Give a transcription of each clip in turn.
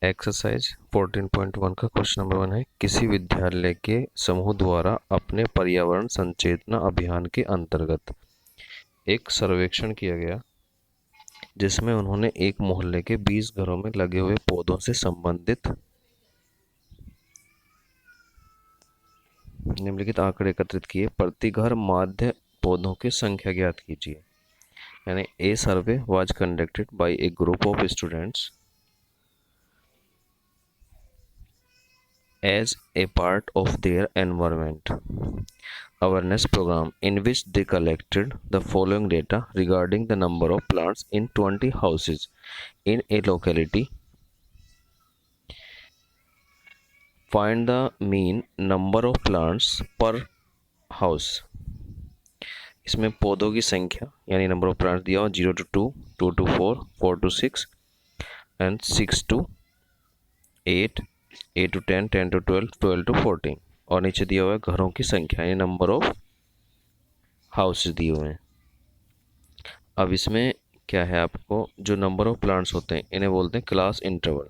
Exercise 14.1 का question number 1 है, किसी विद्यालय के समूह द्वारा अपने पर्यावरण संचेतना अभियान के अंतर्गत एक सर्वेक्षण किया गया जिसमें उन्होंने एक मोहल्ले के 20 घरों में लगे हुए पौधों से संबंधित निम्नलिखित आंकड़े एकत्रित किए। प्रति घर माध्य पौधों की संख्या ज्ञात कीजिए। यानी a survey was conducted by a group of students as a part of their environment awareness program, in which they collected the following data regarding the number of plants in 20 houses in a locality. Find the mean number of plants per house. इसमें पौधों की संख्या यानी number of plants दिया हुआ 0 to 2, 2 to 4, 4 to 6 and 6 to 8, 8 to 10, 10 to 12, 12 to 14 और नीचे दिया हुआ है घरों की संख्या यानी नंबर ऑफ हाउसेस दिए हुए हैं। अब इसमें क्या है, आपको जो नंबर ऑफ प्लांट्स होते हैं इन्हें बोलते हैं क्लास इंटरवल।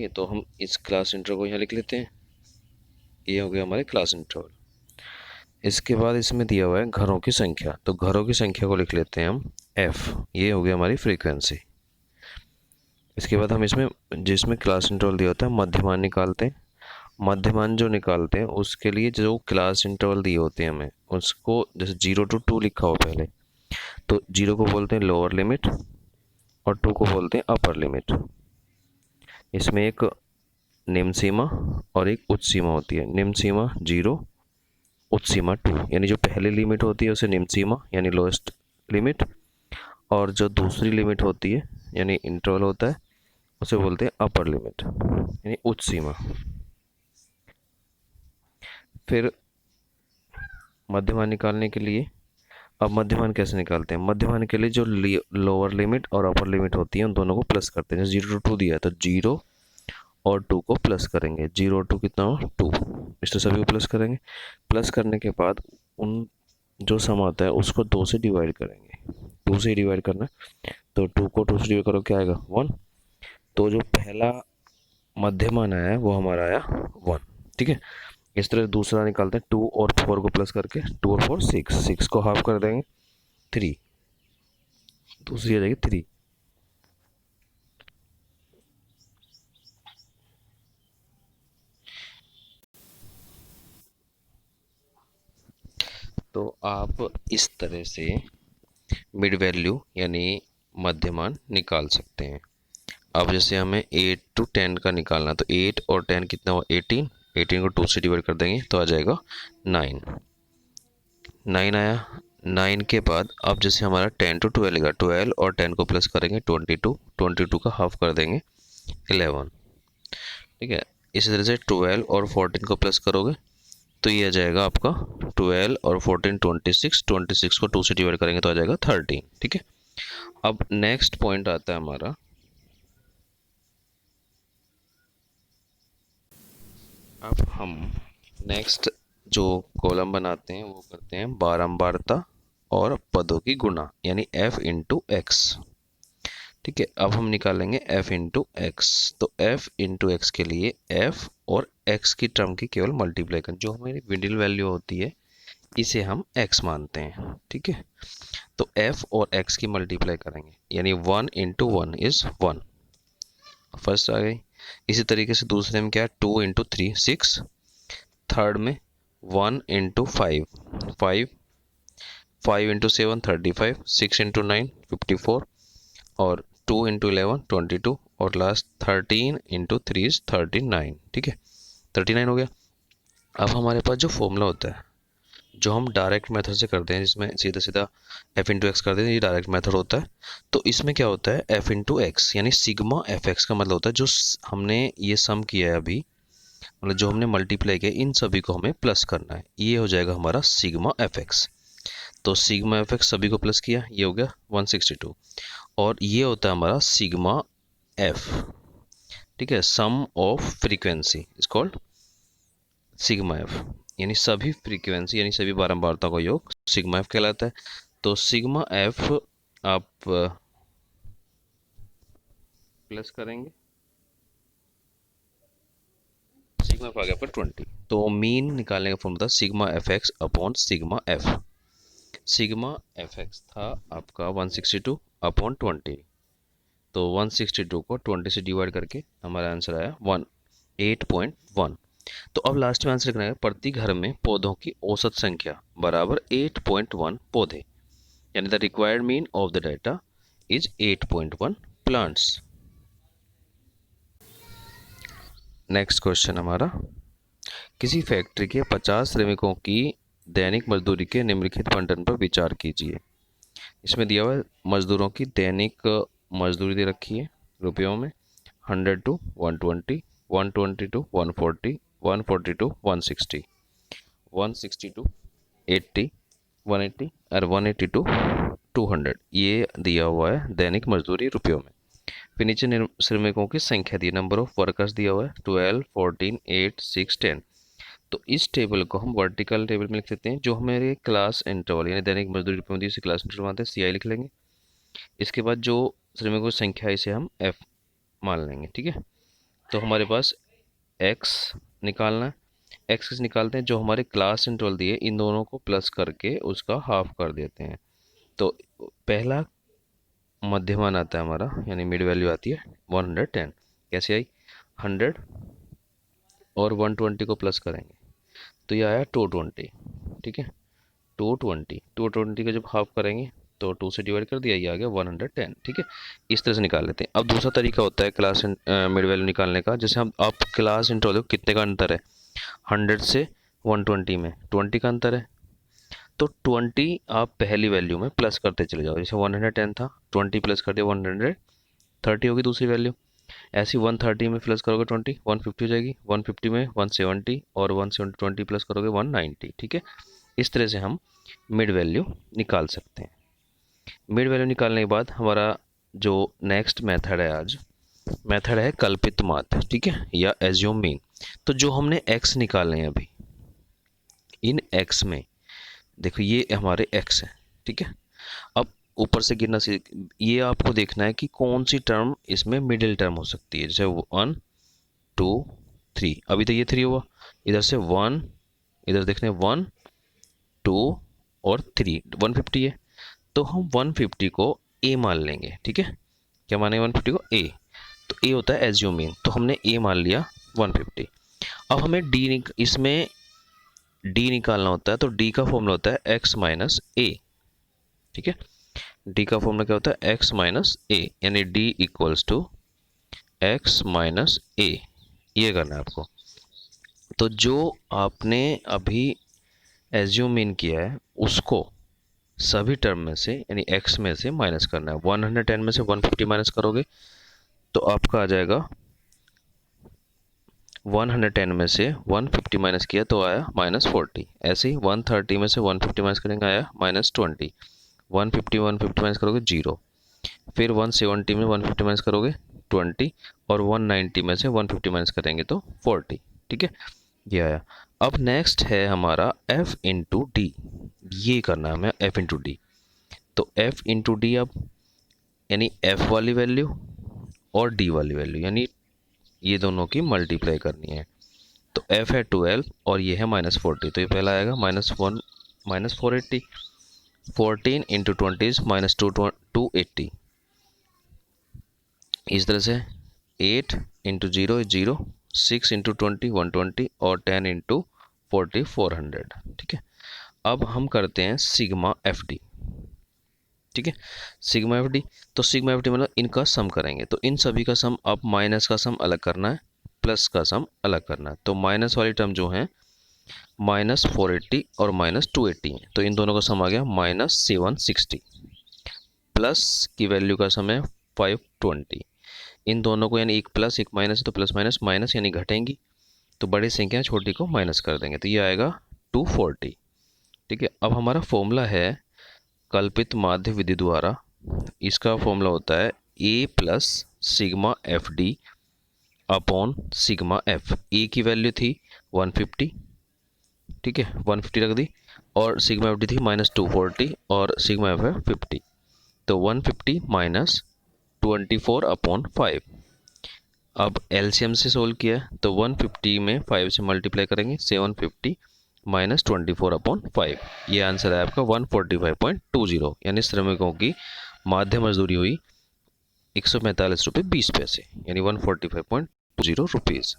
ये तो हम इस क्लास इंटरवल को यहाँ लिख लेते हैं, ये हो गया हमारे क्लास इंटरवल। इसके बाद इसमें दिया हुआ है घरों की संख्या, तो घरों की संख्या को लिख लेते हैं हम एफ, ये हो गया हमारी फ्रीक्वेंसी। इसके बाद हम इसमें जिसमें क्लास इंटरवल दिया होता है मध्यमान निकालते हैं। मध्यमान जो निकालते हैं उसके लिए जो क्लास इंटरवल दिए होते हैं हमें उसको जैसे 0 to 2 लिखा हो पहले, तो 0 को बोलते हैं लोअर लिमिट और 2 को बोलते हैं अपर लिमिट। इसमें एक निम्न सीमा और एक उच्च सीमा होती है। निम्न सीमा 0, उच्च सीमा 2, यानी जो पहली लिमिट होती है उसे निम्न सीमा यानी लोएस्ट लिमिट, और जो दूसरी लिमिट होती है यानी इंटरवल होता है उसे बोलते हैं अपर लिमिट यानी उच्च सीमा। फिर मध्यमान निकालने के लिए, अब मध्यमान कैसे निकालते हैं, मध्यमान के लिए जो लोअर लिमिट और अपर लिमिट होती है उन दोनों को प्लस करते हैं। जैसे 0 to 2 दिया है तो 0 और 2 को प्लस करेंगे, 0 और 2 कितना हो 2, इसलिए सभी को प्लस करेंगे। प्लस करने के बाद उन जो सम आता है उसको 2 से डिवाइड करेंगे, 2 से डिवाइड करना है तो 2 को 2 से डिवाइड करो क्या आएगा 1, तो जो पहला मध्यमान आया है वो हमारा आया 1। ठीक है, इस तरह दूसरा निकालते हैं 2 और 4 को प्लस करके, 2 और 4 6, 6 को हाफ कर देंगे 3, दूसरी आ जाएगी 3। तो आप इस तरह से मिड वैल्यू यानी मध्यमान निकाल सकते हैं। अब जैसे हमें 8 to 10 का निकालना, तो 8 और 10 कितना हुआ 18, 18 को 2 से डिवाइड कर देंगे तो आ जाएगा 9, 9 आया। 9 के बाद अब जैसे हमारा 10 to 12 का 12 और 10 को प्लस करेंगे 22, 22 का हाफ कर देंगे 11। ठीक है, इसी तरह से 12 और 14 को प्लस करोगे तो ये आ जाएगा आपका 12 और 14 26, 26 को 2 से डिवाइड करेंगे तो आ जाएगा 13। ठीक है, अब नेक्स्ट पॉइंट आता है हमारा, अब हम नेक्स्ट जो कॉलम बनाते हैं वो करते हैं बारंबारता और पदों की गुणा यानी f इंटू एक्स। ठीक है, अब हम निकालेंगे f इंटू एक्स, तो f इंटू एक्स के लिए f और x की टर्म की केवल मल्टीप्लाई करें, जो हमारी मिडिल वैल्यू होती है इसे हम x मानते हैं। ठीक है, तो f और x की मल्टीप्लाई करेंगे यानी 1 इंटू 1 इज 1, फर्स्ट आ गई। इसी तरीके से दूसरे में क्या है 2 इंटू 3 6, थर्ड में 1 इंटू 5 5, 5 इंटू 7 35, 6 इंटू 9 54 और 2 इंटू 11 22 और लास्ट 13 इंटू 3 इज 39। ठीक है, 39 हो गया। अब हमारे पास जो फॉर्मूला होता है जो हम डायरेक्ट मेथड से करते हैं जिसमें सीधा सीधा f इंटू एक्स कर देते हैं, ये डायरेक्ट मेथड होता है। तो इसमें क्या होता है f इंटू एक्स यानी सिग्मा एफ एक्स का मतलब होता है जो हमने ये सम किया है अभी, मतलब जो हमने मल्टीप्लाई किया इन सभी को हमें प्लस करना है, ये हो जाएगा हमारा सिग्मा एफ एक्स। तो सिग्मा एफ एक्स सभी को प्लस किया, ये हो गया 162 और ये होता है हमारा सिग्मा एफ। ठीक है, sum of frequency is called sigma F, यानी सभी फ्रीक्वेंसी यानी सभी बारंबारता का योग सिग्मा एफ कहलाता है। तो सिग्मा एफ आप प्लस करेंगे, सिग्मा एफ आ गया पर 20। तो मीन निकालने का फॉर्मूला था sigma F x upon sigma F. Sigma F x था आपका 162 अपॉन 20, तो 162 को 20 से डिवाइड करके हमारा आंसर आया 8.1। तो अब लास्ट में आंसर करना है प्रति घर में पौधों की औसत संख्या बराबर 8.1 पौधे, यानी the required mean of the data is 8.1 plants. Next question हमारा, किसी फैक्ट्री के 50 श्रमिकों की दैनिक मजदूरी के निम्नलिखित बंटन पर विचार कीजिए। इसमें दिया हुआ है मजदूरों की दैनिक मजदूरी दे रखी है रुपयों में, 100 टू 120, 120 टू 140, 140 टू 160, 160 टू 80, 180 और 180 टू 200, ये दिया हुआ है दैनिक मजदूरी रुपयों में। फिर नीचे श्रमिकों की संख्या दी, नंबर ऑफ वर्कर्स दिया हुआ है 12, 14, 8, 6, 10। तो इस टेबल को हम वर्टिकल टेबल में लिख सकते हैं, जो हमारे क्लास इंटरवल यानी दैनिक मजदूरी रुपये में दी, क्लास इंटरवल आते हैं CI लिख लेंगे। इसके बाद जो श्रमिकों की संख्या इसे हम F मान लेंगे, ठीक है। तो हमारे पास X निकालना है, X किस निकालते हैं, जो हमारे क्लास इंटरवल दिए इन दोनों को प्लस करके उसका हाफ कर देते हैं। तो पहला मध्यमान आता है हमारा, यानी मिड वैल्यू आती है 110। कैसे आई, 100 और 120 को प्लस करेंगे तो ये आया 220, ठीक है। 220 का जब हाफ करेंगे तो 2 से डिवाइड कर दिया, ये आ गया 110, ठीक है। इस तरह से निकाल लेते हैं। अब दूसरा तरीका होता है क्लास मिड वैल्यू निकालने का, जैसे हम आप क्लास इंटरवल कितने का अंतर है, 100 से 120 में 20 का अंतर है, तो 20 आप पहली वैल्यू में प्लस करते चले जाओ। जैसे 110 था, 20 प्लस कर दिया 130 होगी दूसरी वैल्यू। ऐसी 130 में प्लस करोगे 20, 150 हो जाएगी, 150 में 170 और 170 20 प्लस करोगे 190, ठीक है। इस तरह से हम मिड वैल्यू निकाल सकते हैं। मिड वैल्यू निकालने के बाद हमारा जो नेक्स्ट मेथड है, आज मेथड है कल्पित माध्य, ठीक है, या एज्यूम मीन। तो जो हमने x निकाले हैं अभी, इन x में देखो ये हमारे x है, ठीक है। अब ऊपर से गिनना से ये आपको देखना है कि कौन सी टर्म इसमें मिडिल टर्म हो सकती है। जैसे 1 2 3, अभी तो ये 3 हुआ, इधर से 1, इधर देखने 1 2 और 3, 150 है, तो हम 150 को a मान लेंगे, ठीक है। क्या माने 150 को a, तो a होता है एज्यूम मीन, तो हमने a मान लिया 150। अब हमें d इसमें d निकालना होता है, तो d का फॉर्मूला होता है x माइनस a, ठीक है। d का फॉर्मूला क्या होता है, x माइनस a, यानी d equals to x minus a, ये करना है आपको। तो जो आपने अभी एज्यूम मीन किया है उसको सभी टर्म में से यानी x में से माइनस करना है। 110 में से 150 माइनस करोगे तो आपका आ जाएगा, 110 में से 150 माइनस किया तो आया -40। ऐसे ही 130 में से 150 माइनस करेंगे आया -20। 150 माइनस करोगे 0, फिर 170 में 150 माइनस करोगे 20, और 190 में से 150 माइनस करेंगे तो 40, ठीक है, ये आया। अब नेक्स्ट है हमारा f इंटू डी, ये करना है हमें f इंटू डी। तो f इंटू डी, अब यानी f वाली वैल्यू और d वाली वैल्यू, यानी ये दोनों की मल्टीप्लाई करनी है। तो f है 12 और ये है -40, तो ये पहला आएगा -1 -480, 14 इंटू 20 इज -280। इस तरह से 8 इंटू 0 इज 0, 6 इंटू 20 120 और 10 इंटू 40 400, ठीक है। अब हम करते हैं सिग्मा एफ डी, ठीक है, सिग्मा एफ डी। तो सिग्मा एफ डी मतलब इनका सम करेंगे, तो इन सभी का सम, अब माइनस का सम अलग करना है, प्लस का सम अलग करना है। तो माइनस वाली टर्म जो है -480 और -280 है, तो इन दोनों का सम आ गया -760, प्लस की वैल्यू का सम है 520। इन दोनों को यानी एक प्लस एक माइनस है, तो प्लस माइनस माइनस यानी घटेंगी, तो बड़ी संख्या छोटी को माइनस कर देंगे, तो ये आएगा 240, ठीक है। अब हमारा फॉर्मूला है कल्पित माध्य विधि द्वारा, इसका फॉर्मूला होता है a plus sigma F D upon sigma F. A की वैल्यू थी 150, ठीक है, 150 रख दी, और सिग्मा एफ डी थी -240 और सिग्मा एफ है 50, तो 150 माइनस 24 अपॉन 5, अब एलसीएम से सोल्व किया है तो 150 में 5 से मल्टीप्लाई करेंगे, 750 माइनस 24/5, ये आंसर है आपका 145.20, यानी श्रमिकों की माध्य मजदूरी हुई 145 रुपये 20 पैसे, यानी 145.20 रुपीज़।